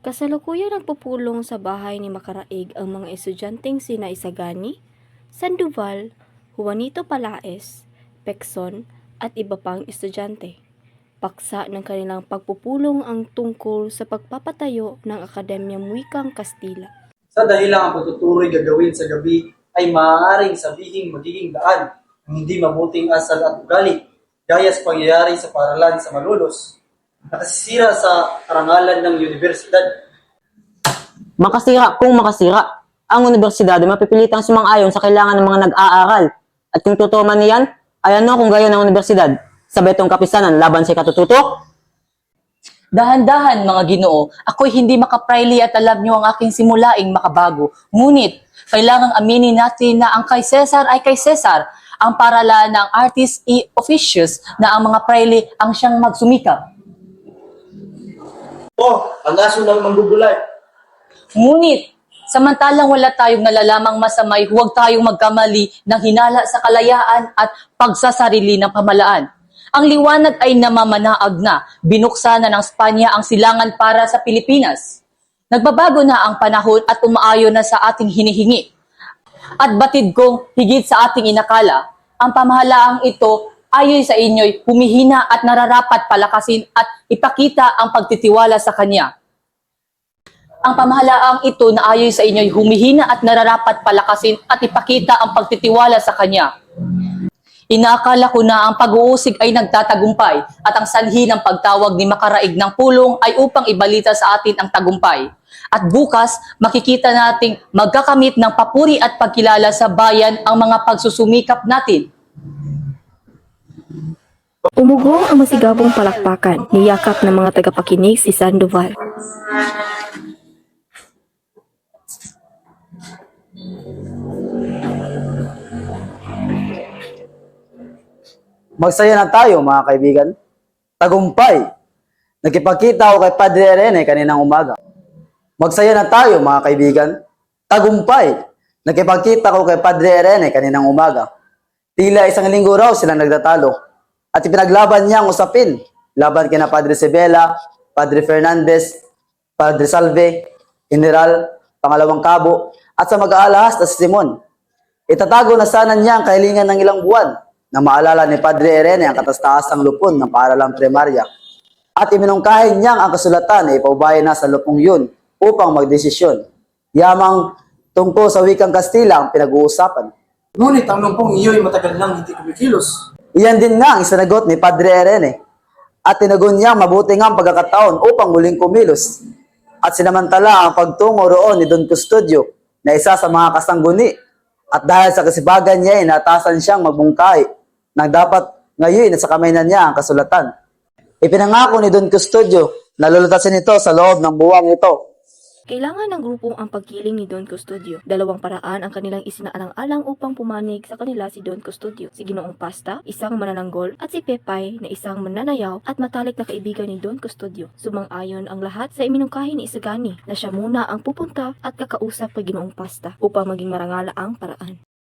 Kasalukuyang nagpupulong sa bahay ni Makaraig ang mga estudyanteng sina Isagani, Sandoval, Juanito Palaez, Pekson at iba pang estudyante. Paksa ng kanilang pagpupulong ang tungkol sa pagpapatayo ng Akademyang Wikang Kastila. Sa dahilang ang pagtutuloy gagawin sa gabi ay maaaring sabihing magiging daan ng hindi mabuting asal at ugali, gaya sa pangyayari sa paaralan sa Malolos, nakasisira sa karangalan ng universidad. Kung makasira, ang universidad ay mapipilitang sumang-ayon sa kailangan ng mga nag-aaral. At kung totoo man niyan, ay ano kung gayon ng universidad? Sabay itong kapisanan laban sa katututok? Dahan-dahan mga Ginoo, ako'y hindi makapraili at alam niyo ang aking simulaing makabago. Ngunit, kailangang aminin natin na ang kay Cesar ay kay Cesar, ang paralan ng artis officious na ang mga praili ang siyang magsumikap. Ang aso ng manggugulay. Ngunit, samantalang wala tayong nalalamang masamay, huwag tayong magkamali ng hinala sa kalayaan at pagsasarili ng pamalaan. Ang liwanag ay namamanaag na, binuksan na ng Espanya ang silangan para sa Pilipinas. Nagbabago na ang panahon at umaayon na sa ating hinihingi. At batid kong higit sa ating inakala, ang pamahalaang ito ayoy sa inyo'y humihina at nararapat palakasin at ipakita ang pagtitiwala sa Kanya. Ang pamahalaang ito na ayoy sa inyo'y humihina at nararapat palakasin at ipakita ang pagtitiwala sa Kanya. Inaakala ko na ang pag-uusig ay nagtatagumpay at ang sanhi ng pagtawag ni Makaraig ng pulong ay upang ibalita sa atin ang tagumpay. At bukas, makikita nating magkakamit ng papuri at pagkilala sa bayan ang mga pagsusumikap natin. Umugong ang masigabong palakpakan, niyakap ng mga tagapakinig si Sandoval. Magsaya na tayo mga kaibigan. Tagumpay. Nagkipagkita ako kay Padre Rene kaninang umaga. Magsaya na tayo mga kaibigan. Tagumpay. Nagkipagkita ko kay Padre Rene kaninang umaga. Tila isang linggo raw silang nagtatalo. At ipinaglaban niya ang usapin. Laban kina Padre Sebela, Padre Fernandez, Padre Salve, General, Pangalawang Cabo, at sa mag-aalahas na si Simon. Itatago na sana niya ang kahilingan ng ilang buwan na maalala ni Padre Irene ang kataas-taasang lupon ng paaralang primarya. At iminungkahin niyang ang kasulatan na ipaubayan na sa lupong yun upang magdesisyon. Yamang tungkol sa wikang Kastila ang pinag-uusapan. Ngunit ang lumpong iyo'y matagal nang hindi kumikilos. Iyan din nga ang isinagot ni Padre Irene. At tinagon niya mabuti nga ang pagkakataon upang muling kumilos. At sinamantala ang pagtungo roon ni Don Custodio na isa sa mga kasangguni. At dahil sa kasibagan niya ay natasan siyang magbungkahi nang dapat ngayon nasa kamay na niya ang kasulatan. Ipinangako ni Don Custodio na lulutasin ito sa loob ng buwang ito. Kailangan ng grupo ang pagkiling ni Don Custodio. Dalawang paraan ang kanilang isinaalang-alang upang pumanig sa kanila si Don Custodio. Si Ginoong Pasta, isang manananggol, at si Pepay na isang mananayaw at matalik na kaibigan ni Don Custodio. Sumang-ayon ang lahat sa iminungkahi ni Isagani na siya muna ang pupunta at kakausap kay Ginoong Pasta upang maging marangala ang paraan.